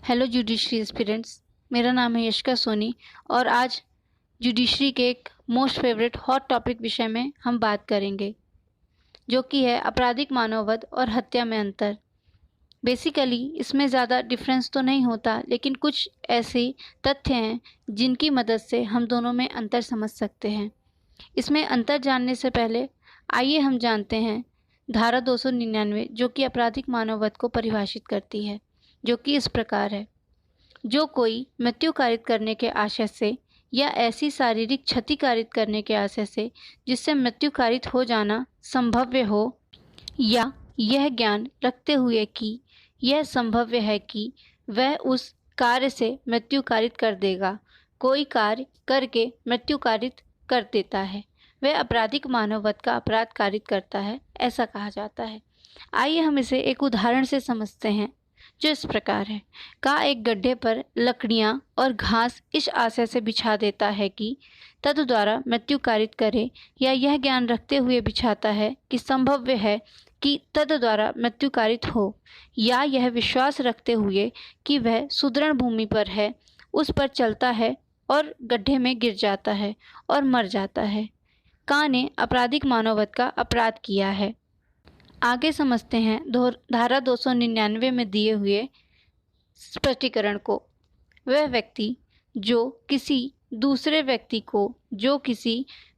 Hello judiciary aspirants, मेरा नाम है यशिका सोनी और आज जुडिशरी के एक मोस्ट फेवरेट हॉट टॉपिक विषय में हम बात करेंगे, जो कि है आपराधिक मानववध और हत्या में अंतर। बेसिकली इसमें ज़्यादा डिफरेंस तो नहीं होता, लेकिन कुछ ऐसे तथ्य हैं जिनकी मदद से हम दोनों में अंतर समझ सकते हैं। इसमें अंतर जानने से पहले आइए हम जानते हैं धारा 299 जो कि आपराधिक मानववध को परिभाषित करती है, जो कि इस प्रकार है। जो कोई मृत्यु कारित करने के आशय से या ऐसी शारीरिक क्षति कारित करने के आशय से जिससे मृत्यु कारित हो जाना संभव्य हो, या यह ज्ञान रखते हुए कि यह संभव्य है कि वह उस कार्य से मृत्यु कारित कर देगा, कोई कार्य करके मृत्यु कारित कर देता है, वह आपराधिक मानववध का अपराध कारित करता है, ऐसा कहा जाता है। आइए हम इसे एक उदाहरण से समझते हैं, जो इस प्रकार है। का एक गड्ढे पर लकड़ियां और घास इस आशय से बिछा देता है कि तद द्वारा मृत्यु कारित करे, या यह ज्ञान रखते हुए बिछाता है कि संभव्य है कि तद द्वारा मृत्यु कारित हो, या यह विश्वास रखते हुए कि वह सुदृढ़ भूमि पर है, उस पर चलता है और गड्ढे में गिर जाता है और मर जाता है। का ने आपराधिक मानववध का अपराध किया है। आगे समझते हैं धारा 299 में दिए हुए स्पष्टीकरण को। वह व्यक्ति जो किसी दूसरे व्यक्ति को जो किसी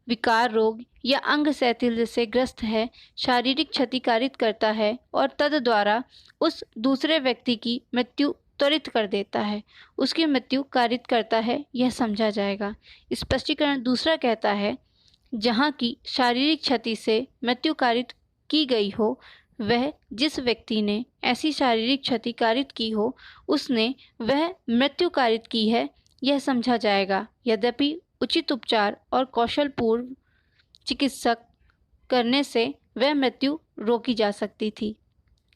विकार, रोग या अंग शैथिल्य से ग्रस्त है शारीरिक क्षति कारित करता है और तद द्वारा उस दूसरे व्यक्ति की मृत्यु त्वरित कर देता है, उसकी मृत्यु कारित करता है, यह समझा जाएगा। स्पष्टीकरण दूसरा कहता है, जहाँ की शारीरिक क्षति से मृत्यु कारित की गई हो, वह जिस व्यक्ति ने ऐसी शारीरिक क्षति कारित की हो, उसने वह मृत्यु कारित की है, यह समझा जाएगा। यद्यपि उचित उपचार और कौशलपूर्व चिकित्सक करने से वह मृत्यु रोकी जा सकती थी।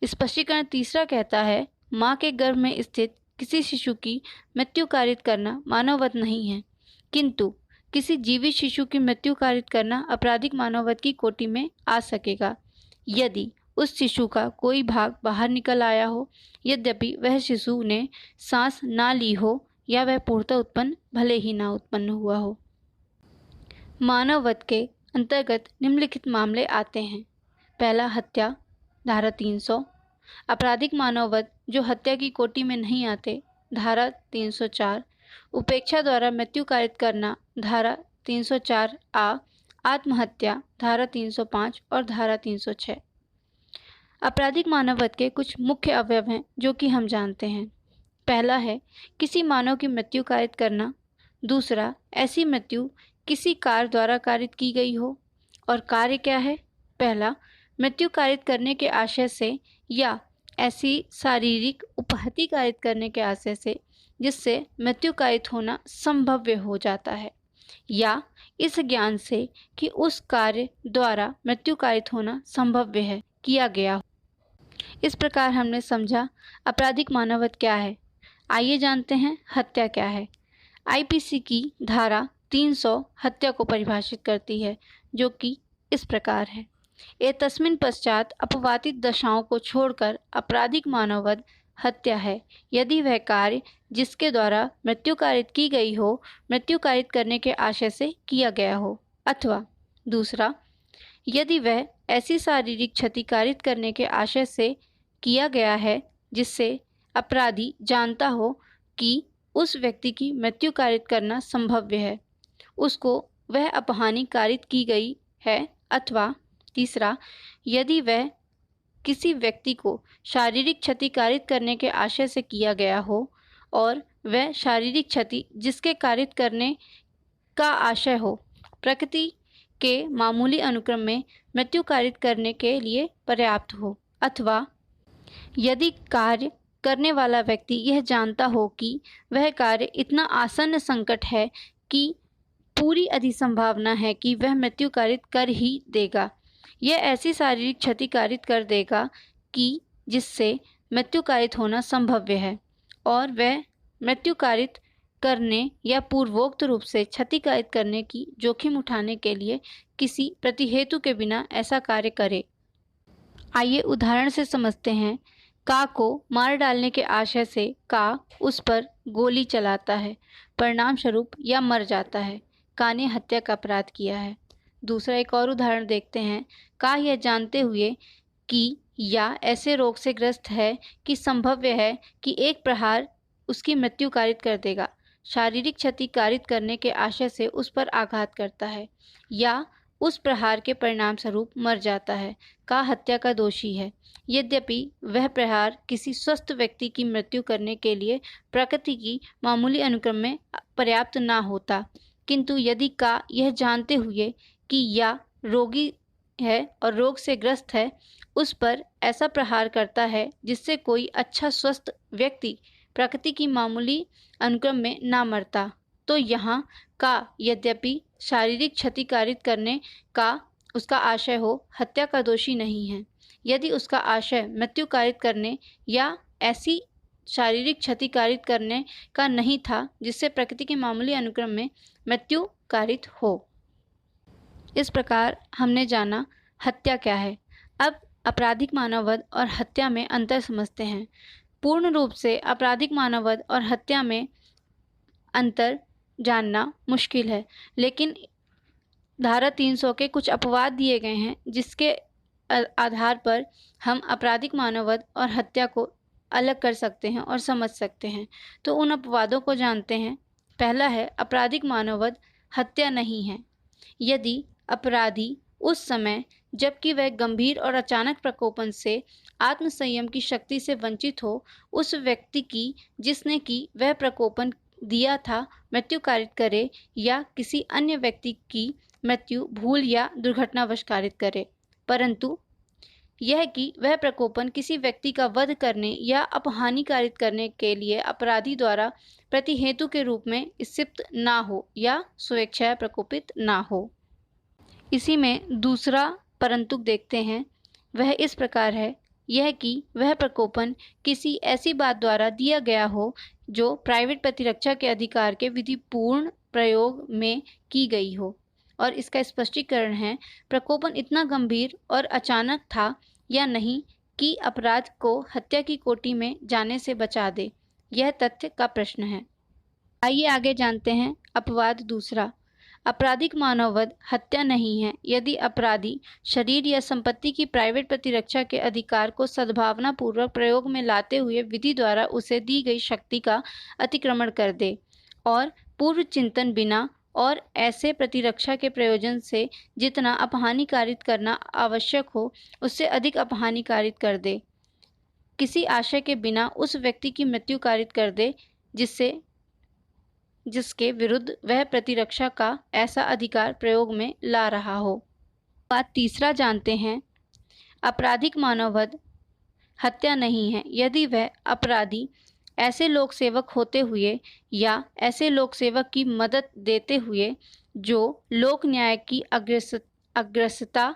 स्पष्टीकरण तीसरा कहता है, माँ के गर्भ में स्थित किसी शिशु की मृत्यु कारित करना मानववध नहीं है, किंतु किसी जीवित शिशु की मृत्यु कारित करना आपराधिक मानववध की कोटि में आ सकेगा, यदि उस शिशु का कोई भाग बाहर निकल आया हो, यद्यपि वह शिशु ने सांस ना ली हो या वह पूर्णतः उत्पन्न भले ही ना उत्पन्न हुआ हो। मानववध के अंतर्गत निम्नलिखित मामले आते हैं। पहला, हत्या, धारा 300। आपराधिक मानववध जो हत्या की कोटि में नहीं आते, धारा 304। उपेक्षा द्वारा मृत्यु कारित करना, धारा 304A। आत्महत्या, धारा 305 और धारा 306। आपराधिक मानववध के कुछ मुख्य अवयव हैं जो कि हम जानते हैं। पहला है किसी मानव की मृत्यु कारित करना। दूसरा, ऐसी मृत्यु किसी कार्य द्वारा कारित की गई हो। और कार्य क्या है? पहला, मृत्यु कारित करने के आशय से या ऐसी शारीरिक उपहति कारित करने के आशय से जिससे मृत्यु कारित होना संभव्य हो जाता है, या इस ज्ञान से कि उस कार्य द्वारा मृत्यु कारित होना संभव्य है, किया गया हो। इस प्रकार हमने समझा आपराधिक मानववध क्या है। आइए जानते हैं हत्या क्या है। आईपीसी की धारा 300 हत्या को परिभाषित करती है, जो कि इस प्रकार है। एतस्मिन् पश्चात अपवादित दशाओं को छोड़कर आपराधिक मानववध हत्या है, यदि वह कार्य जिसके द्वारा मृत्यु कारित की गई हो, मृत्यु कारित करने के आशय से किया गया हो, अथवा दूसरा, यदि वह ऐसी शारीरिक क्षति कारित करने के आशय से किया गया है जिससे अपराधी जानता हो कि उस व्यक्ति की मृत्यु कारित करना संभव्य है, उसको वह अपहानि कारित की गई है, अथवा तीसरा, यदि वह किसी व्यक्ति को शारीरिक क्षति कारित करने के आशय से किया गया हो और वह शारीरिक क्षति जिसके कारित करने का आशय हो प्रकृति के मामूली अनुक्रम में मृत्यु कारित करने के लिए पर्याप्त हो, अथवा यदि कार्य करने वाला व्यक्ति यह जानता हो कि वह कार्य इतना आसन्न संकट है कि पूरी अधिसंभावना है कि वह मृत्यु कारित कर ही देगा, यह ऐसी शारीरिक क्षति कारित कर देगा कि जिससे मृत्यु कारित होना संभव्य है, और वह मृत्यु कारित करने या पूर्वोक्त रूप से क्षति कारित करने की जोखिम उठाने के लिए किसी प्रतिहेतु के बिना ऐसा कार्य करे। आइए उदाहरण से समझते हैं का को मार डालने के आशय से का उस पर गोली चलाता है, परिणाम स्वरूप या मर जाता है। का ने हत्या का अपराध किया है। दूसरा एक और उदाहरण देखते हैं। का यह जानते हुए कि या ऐसे रोग से ग्रस्त है कि संभव्य है कि एक प्रहार उसकी मृत्यु कारित कर देगा, शारीरिक क्षति कारित करने के आशय से उस पर आघात करता है या उस प्रहार के परिणाम स्वरूप मर जाता है। का हत्या का दोषी है, यद्यपि वह प्रहार किसी स्वस्थ व्यक्ति की मृत्यु करने के लिए प्रकृति की मामूली अनुक्रम में पर्याप्त ना होता, किंतु यदि का यह जानते हुए कि या रोगी है और रोग से ग्रस्त है उस पर ऐसा प्रहार करता है जिससे कोई अच्छा स्वस्थ व्यक्ति प्रकृति की मामूली अनुक्रम में ना मरता, तो यहाँ का यद्यपि शारीरिक क्षति कारित करने का उसका आशय हो, हत्या का दोषी नहीं है। यदि उसका आशय मृत्यु कारित करने या ऐसी शारीरिक क्षति कारित करने का नहीं था जिससे प्रकृति के मामूली अनुक्रम में मृत्यु कारित हो। इस प्रकार हमने जाना हत्या क्या है। अब आपराधिक मानववध और हत्या में अंतर समझते हैं। पूर्ण रूप से आपराधिक मानववध और हत्या में अंतर जानना मुश्किल है, लेकिन धारा 300 के कुछ अपवाद दिए गए हैं जिसके आधार पर हम आपराधिक मानववध और हत्या को अलग कर सकते हैं और समझ सकते हैं। तो उन अपवादों को जानते हैं। पहला है आपराधिक मानववध हत्या नहीं है यदि अपराधी उस समय जबकि वह गंभीर और अचानक प्रकोपन से आत्मसंयम की शक्ति से वंचित हो, उस व्यक्ति की जिसने की वह प्रकोपन दिया था मृत्यु कारित करे या किसी अन्य व्यक्ति की मृत्यु भूल या दुर्घटनावश कारित करे, परंतु यह कि वह प्रकोपन किसी व्यक्ति का वध करने या अपहानि कारित करने के लिए अपराधी द्वारा प्रतिहेतु के रूप में स्थित ना हो या स्वेच्छा प्रकोपित ना हो। इसी में दूसरा परंतु देखते हैं। वह इस प्रकार है, यह कि वह प्रकोपन किसी ऐसी बात द्वारा दिया गया हो जो प्राइवेट प्रतिरक्षा के अधिकार के विधिपूर्ण प्रयोग में की गई हो। और इसका स्पष्टीकरण है, प्रकोपन इतना गंभीर और अचानक था या नहीं कि अपराध को हत्या की कोटि में जाने से बचा दे, यह तथ्य का प्रश्न है। आइए आगे जानते हैं अपवाद दूसरा। आपराधिक मानववध हत्या नहीं है यदि अपराधी शरीर या संपत्ति की प्राइवेट प्रतिरक्षा के अधिकार को सद्भावना पूर्वक प्रयोग में लाते हुए विधि द्वारा उसे दी गई शक्ति का अतिक्रमण कर दे और पूर्व चिंतन बिना और ऐसे प्रतिरक्षा के प्रयोजन से जितना अपहानि कारित करना आवश्यक हो उससे अधिक अपहानि कारित कर दे, किसी आशय के बिना उस व्यक्ति की मृत्यु कारित कर दे जिसके विरुद्ध वह प्रतिरक्षा का ऐसा अधिकार प्रयोग में ला रहा हो। बात तीसरा जानते हैं। आपराधिक मानववध हत्या नहीं है यदि वह अपराधी ऐसे लोक सेवक होते हुए या ऐसे लोक सेवक की मदद देते हुए जो लोक न्याय की अग्रसता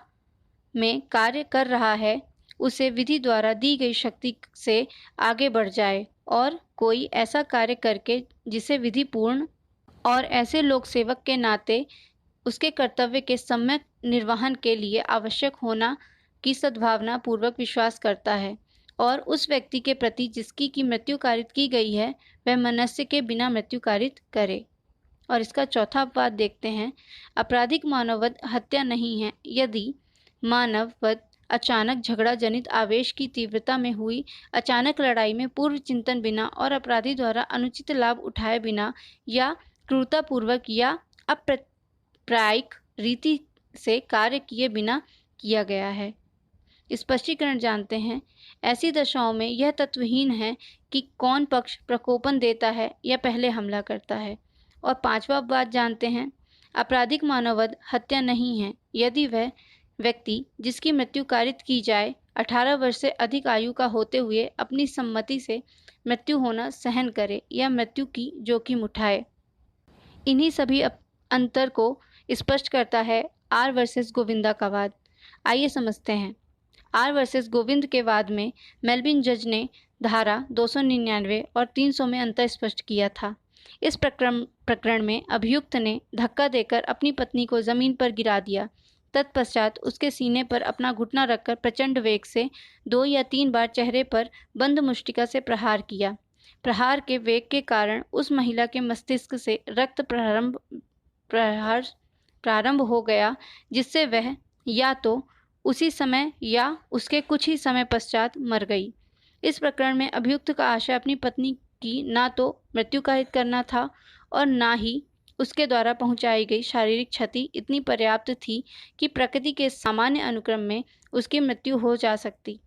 में कार्य कर रहा है उसे विधि द्वारा दी गई शक्ति से आगे बढ़ जाए और कोई ऐसा कार्य करके जिसे विधि पूर्ण और ऐसे लोक सेवक के नाते उसके कर्तव्य के सम्यक निर्वहन के लिए आवश्यक होना की सद्भावना पूर्वक विश्वास करता है और उस व्यक्ति के प्रति जिसकी की मृत्यु कारित की गई है वह मनुष्य के बिना मृत्यु कारित करे। और इसका चौथा अपवाद देखते हैं। आपराधिक मानववध हत्या नहीं है यदि मानववध अचानक झगड़ा जनित आवेश की तीव्रता में हुई अचानक लड़ाई में पूर्व चिंतन बिना और अपराधी द्वारा अनुचित लाभ उठाए बिना या क्रूरतापूर्वक या अप्रायिक रीति से कार्य किए बिना किया गया है। स्पष्टीकरण जानते हैं। ऐसी दशाओं में यह तत्वहीन है कि कौन पक्ष प्रकोपन देता है या पहले हमला करता है। और पांचवा बात जानते हैं। आपराधिक मानववध हत्या नहीं है यदि वह व्यक्ति जिसकी मृत्यु कारित की जाए 18 वर्ष से अधिक आयु का होते हुए अपनी सम्मति से मृत्यु होना सहन करे या मृत्यु की जोखिम उठाए। इन्हीं सभी अंतर को स्पष्ट करता है आर वर्सेस गोविंदा का वाद। आइए समझते हैं। आर वर्सेस गोविंद के वाद में मेलविन जज ने धारा 299 और 300 में अंतर स्पष्ट किया था। इस प्रकरण में अभियुक्त ने धक्का देकर अपनी पत्नी को जमीन पर गिरा दिया तत्पश्चात उसके सीने पर अपना घुटना रखकर प्रचंड वेग से 2 या 3 बार चेहरे पर बंद मुष्टिका से प्रहार किया। प्रहार के वेग के कारण उस महिला के मस्तिष्क से रक्त प्रारंभ हो गया, जिससे वह या तो उसी समय या उसके कुछ ही समय पश्चात मर गई। इस प्रकरण में अभियुक्त का आशय अपनी पत्नी की ना तो मृत्यु काहित करना था और ना ही उसके द्वारा पहुंचाई गई शारीरिक क्षति इतनी पर्याप्त थी कि प्रकृति के सामान्य अनुक्रम में उसकी मृत्यु हो जा सकती।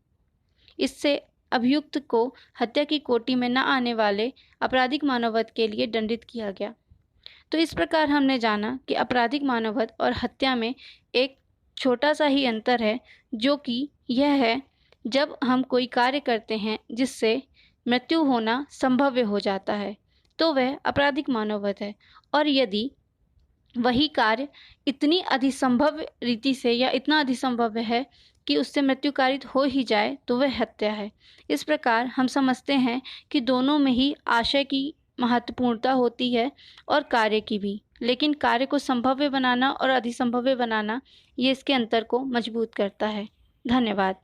इससे अभियुक्त को हत्या की कोटि में न आने वाले आपराधिक मानववध के लिए दंडित किया गया। तो इस प्रकार हमने जाना कि आपराधिक मानववध और हत्या में एक छोटा सा ही अंतर है, जो कि यह है जब हम कोई कार्य करते हैं जिससे मृत्यु होना संभव्य हो जाता है तो वह आपराधिक मानववध है, और यदि वही कार्य इतनी अधिसंभव रीति से या इतना अधिसंभव है कि उससे मृत्यु कारित हो ही जाए तो वह हत्या है। इस प्रकार हम समझते हैं कि दोनों में ही आशय की महत्वपूर्णता होती है और कार्य की भी, लेकिन कार्य को संभव्य बनाना और अधिसंभव्य बनाना ये इसके अंतर को मजबूत करता है। धन्यवाद।